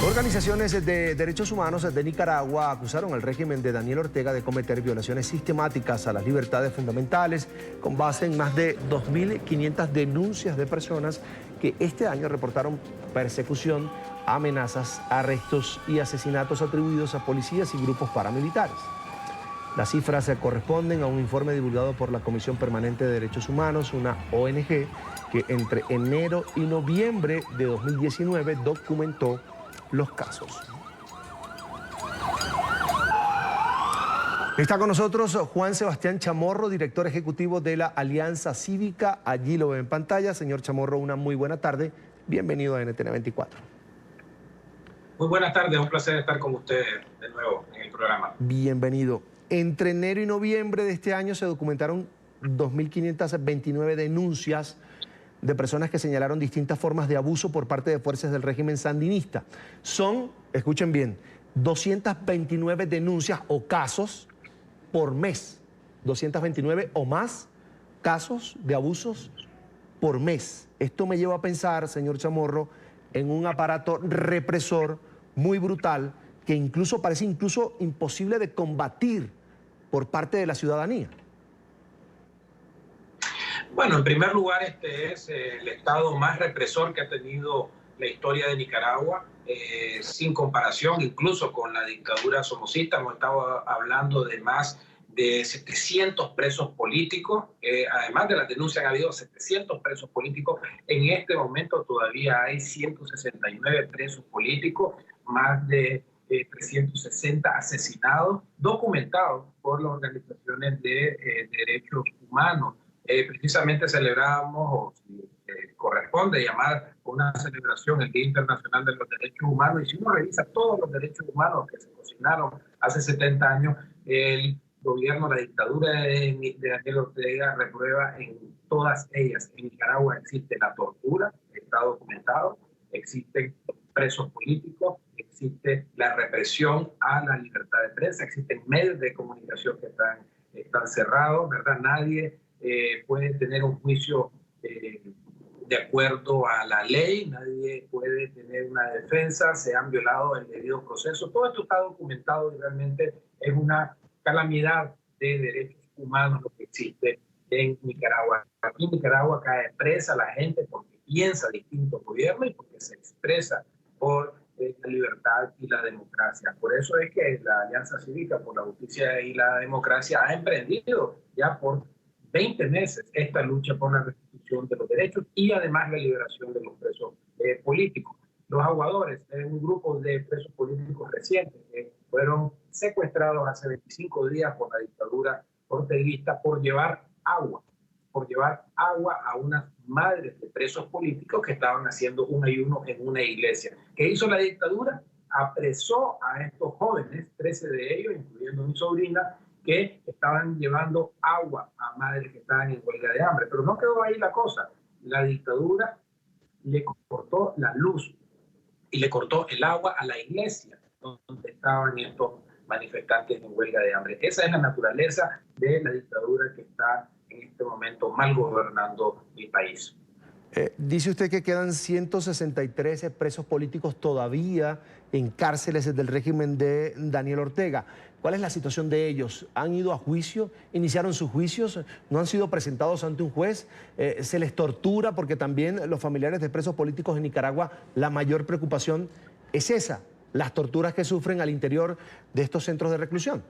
Organizaciones de derechos humanos de Nicaragua acusaron al régimen de Daniel Ortega de cometer violaciones sistemáticas a las libertades fundamentales con base en más de 2.500 denuncias de personas que este año reportaron persecución, amenazas, arrestos y asesinatos atribuidos a policías y grupos paramilitares. Las cifras se corresponden a un informe divulgado por la Comisión Permanente de Derechos Humanos, una ONG que entre enero y noviembre de 2019 documentó los casos. Está con nosotros Juan Sebastián Chamorro, director ejecutivo de la Alianza Cívica. Allí lo ven en pantalla. Señor Chamorro, una muy buena tarde. Bienvenido a NTN 24. Muy buenas tardes, un placer estar con ustedes de nuevo en el programa. Bienvenido. Entre enero y noviembre de este año se documentaron 2.529 denuncias de personas que señalaron distintas formas de abuso por parte de fuerzas del régimen sandinista. Son, escuchen bien, 229 denuncias o casos por mes. 229 o más casos de abusos por mes. Esto me lleva a pensar, señor Chamorro, en un aparato represor muy brutal que incluso parece imposible de combatir por parte de la ciudadanía. Bueno, en primer lugar, este es el estado más represor que ha tenido la historia de Nicaragua, sin comparación incluso con la dictadura somocista. Hemos estado hablando de más de 700 presos políticos. Además de las denuncias, han habido 700 presos políticos. En este momento todavía hay 169 presos políticos, más de 360 asesinados documentados por las organizaciones de derechos humanos. Precisamente celebrábamos, o si corresponde llamar una celebración, el Día Internacional de los Derechos Humanos, y si uno revisa todos los derechos humanos que se cocinaron hace 70 años, el gobierno, la dictadura de Daniel Ortega reprueba en todas ellas. En Nicaragua existe la tortura, está documentado, existen presos políticos, existe la represión a la libertad de prensa, existen medios de comunicación que están cerrados, ¿verdad? Nadie puede tener un juicio de acuerdo a la ley, nadie puede tener una defensa, se han violado el debido proceso. Todo esto está documentado y realmente es una calamidad de derechos humanos lo que existe en Nicaragua. Aquí en Nicaragua cae presa la gente porque piensa distinto al gobierno y porque se expresa por la libertad y la democracia. Por eso es que la Alianza Cívica por la Justicia y la Democracia ha emprendido ya por 20 meses esta lucha por la restitución de los derechos y además la liberación de los presos políticos. Los aguadores, un grupo de presos políticos recientes que fueron secuestrados hace 25 días por la dictadura orteguista por llevar agua a unas madres de presos políticos que estaban haciendo un ayuno en una iglesia. ¿Qué hizo la dictadura? Apresó a estos jóvenes, 13 de ellos, incluyendo mi sobrina, que estaban llevando agua a madres que estaban en huelga de hambre. Pero no quedó ahí la cosa. La dictadura le cortó la luz y le cortó el agua a la iglesia donde estaban estos manifestantes en huelga de hambre. Esa es la naturaleza de la dictadura que está en este momento mal gobernando el país. Dice usted que quedan 163 presos políticos todavía en cárceles del régimen de Daniel Ortega. ¿Cuál es la situación de ellos? ¿Han ido a juicio? ¿Iniciaron sus juicios? ¿No han sido presentados ante un juez? ¿Se les tortura? Porque también los familiares de presos políticos en Nicaragua, la mayor preocupación es esa, las torturas que sufren al interior de estos centros de reclusión.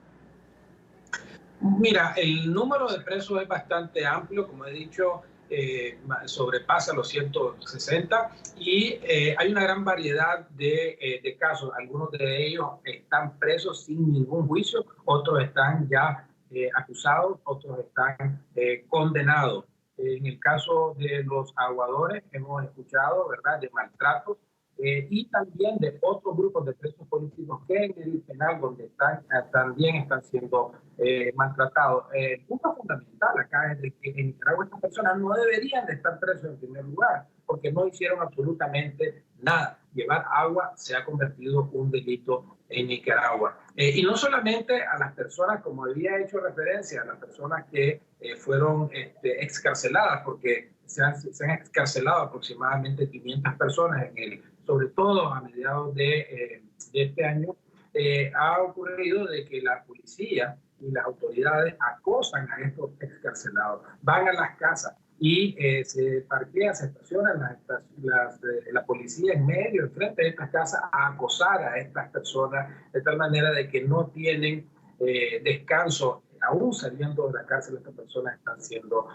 Mira, el número de presos es bastante amplio, como he dicho, sobrepasa los 160 y hay una gran variedad de casos. Algunos de ellos están presos sin ningún juicio, otros están ya acusados, otros están condenados. En el caso de los aguadores hemos escuchado, ¿verdad?, de maltratos y también de otros grupos de presos políticos que en el penal donde están también están siendo maltratados. El punto fundamental acá es de que en Nicaragua estas personas no deberían de estar presos en primer lugar. porque no hicieron absolutamente nada. Llevar agua se ha convertido en un delito en Nicaragua. Y no solamente a las personas, como había hecho referencia, a las personas que fueron excarceladas, porque se han excarcelado aproximadamente 500 personas, sobre todo a mediados de este año. Ha ocurrido de que la policía y las autoridades acosan a estos excarcelados, van a las casas y se parquean, se estacionan la policía en medio, enfrente de estas casas, a acosar a estas personas, de tal manera de que no tienen descanso. Aún saliendo de la cárcel, estas personas están siendo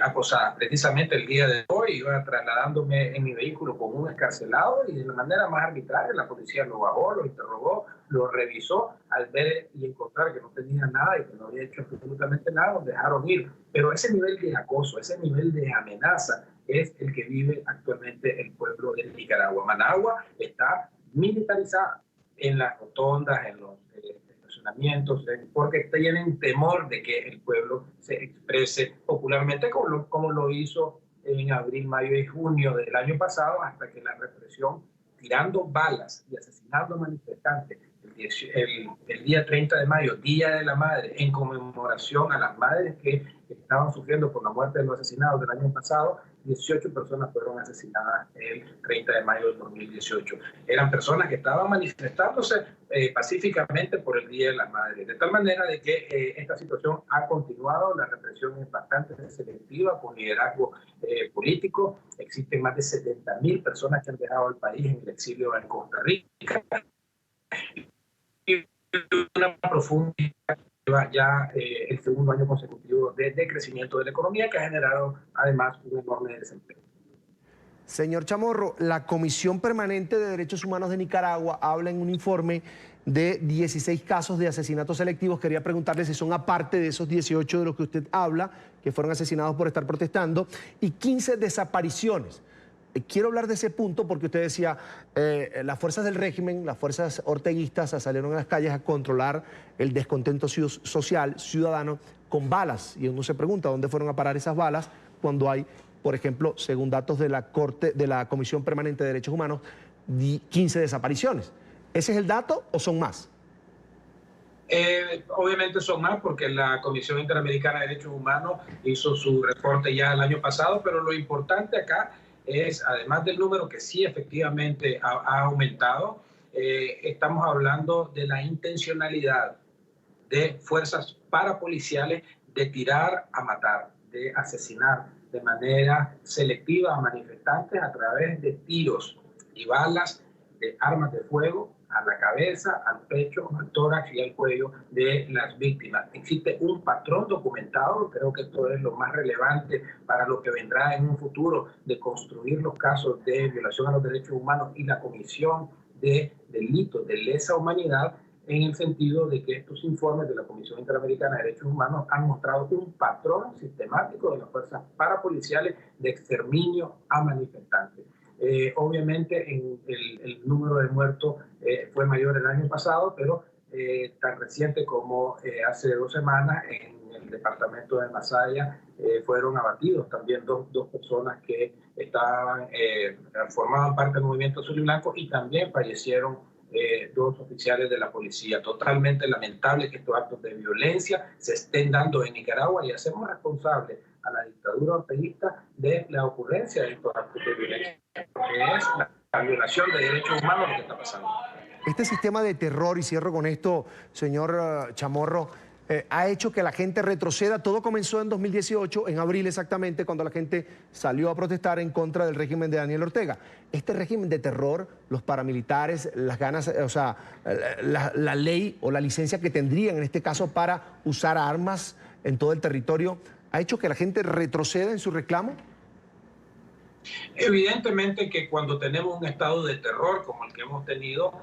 acosadas. Precisamente el día de hoy iba trasladándome en mi vehículo con un excarcelado y de la manera más arbitraria la policía lo bajó, lo interrogó, lo revisó. Al ver y encontrar que no tenía nada y que no había hecho absolutamente nada, lo dejaron ir. Pero ese nivel de acoso, ese nivel de amenaza es el que vive actualmente el pueblo de Nicaragua. Managua está militarizada en las rotondas, en los porque tienen temor de que el pueblo se exprese popularmente como lo hizo en abril, mayo y junio del año pasado, hasta que la represión, tirando balas y asesinando manifestantes, el día 30 de mayo, Día de la Madre, en conmemoración a las madres que estaban sufriendo por la muerte de los asesinados del año pasado, 18 personas fueron asesinadas el 30 de mayo del 2018. Eran personas que estaban manifestándose pacíficamente por el Día de la Madre. De tal manera de que esta situación ha continuado, la represión es bastante selectiva, con liderazgo político. Existen más de 70.000 personas que han dejado el país en el exilio en Costa Rica. Y una profunda ya el segundo año consecutivo de crecimiento de la economía, que ha generado además un enorme desempleo. Señor Chamorro, la Comisión Permanente de Derechos Humanos de Nicaragua habla en un informe de 16 casos de asesinatos selectivos. Quería preguntarle si son aparte de esos 18 de los que usted habla, que fueron asesinados por estar protestando, y 15 desapariciones. Quiero hablar de ese punto porque usted decía, las fuerzas del régimen, las fuerzas orteguistas salieron a las calles a controlar el descontento social, ciudadano, con balas. Y uno se pregunta dónde fueron a parar esas balas cuando hay, por ejemplo, según datos de la Comisión Permanente de Derechos Humanos, 15 desapariciones. ¿Ese es el dato o son más? Obviamente son más porque la Comisión Interamericana de Derechos Humanos hizo su reporte ya el año pasado, pero lo importante acá es, además del número que sí efectivamente ha aumentado, estamos hablando de la intencionalidad de fuerzas parapoliciales de tirar a matar, de asesinar de manera selectiva a manifestantes a través de tiros y balas de armas de fuego a la cabeza, al pecho, al tórax y al cuello de las víctimas. Existe un patrón documentado, creo que esto es lo más relevante para lo que vendrá en un futuro, de construir los casos de violación a los derechos humanos y la comisión de delitos de lesa humanidad, en el sentido de que estos informes de la Comisión Interamericana de Derechos Humanos han mostrado un patrón sistemático de las fuerzas parapoliciales de exterminio a manifestantes. Obviamente el número de muertos fue mayor el año pasado, pero tan reciente como hace 2 semanas en el departamento de Masaya fueron abatidos también dos personas que formaban parte del movimiento azul y blanco, y también fallecieron 2 oficiales de la policía. Totalmente lamentable que estos actos de violencia se estén dando en Nicaragua, y hacemos responsable a la dictadura orteguista de la ocurrencia de estos actos de violencia, porque es la violación de derechos humanos lo que está pasando. Este sistema de terror, y cierro con esto, señor Chamorro, ha hecho que la gente retroceda. Todo comenzó en 2018, en abril exactamente, cuando la gente salió a protestar en contra del régimen de Daniel Ortega. Este régimen de terror, los paramilitares, las ganas, o sea, la ley o la licencia que tendrían en este caso para usar armas en todo el territorio, ¿ha hecho que la gente retroceda en su reclamo? Evidentemente que cuando tenemos un estado de terror como el que hemos tenido,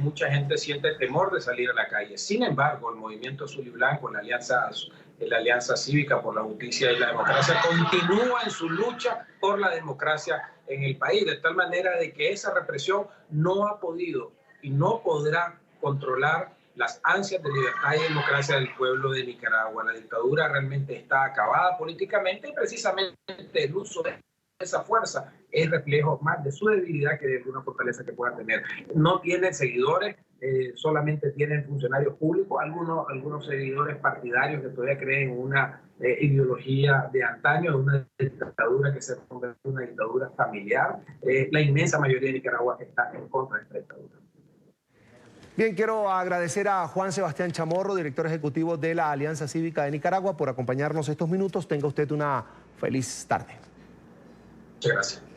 mucha gente siente temor de salir a la calle. Sin embargo, el movimiento azul y blanco, la Alianza Cívica por la Justicia y la Democracia, continúa en su lucha por la democracia en el país, de tal manera de que esa represión no ha podido y no podrá controlar las ansias de libertad y democracia del pueblo de Nicaragua. La dictadura realmente está acabada políticamente, y precisamente el uso de esa fuerza es reflejo más de su debilidad que de una fortaleza que pueda tener. No tiene seguidores, solamente tienen funcionarios públicos, algunos seguidores partidarios que todavía creen en una ideología de antaño, de una dictadura que se convirtió en una dictadura familiar. La inmensa mayoría de Nicaragua está en contra de esta dictadura. Bien, quiero agradecer a Juan Sebastián Chamorro, director ejecutivo de la Alianza Cívica de Nicaragua, por acompañarnos estos minutos. Tenga usted una feliz tarde. Muchas gracias.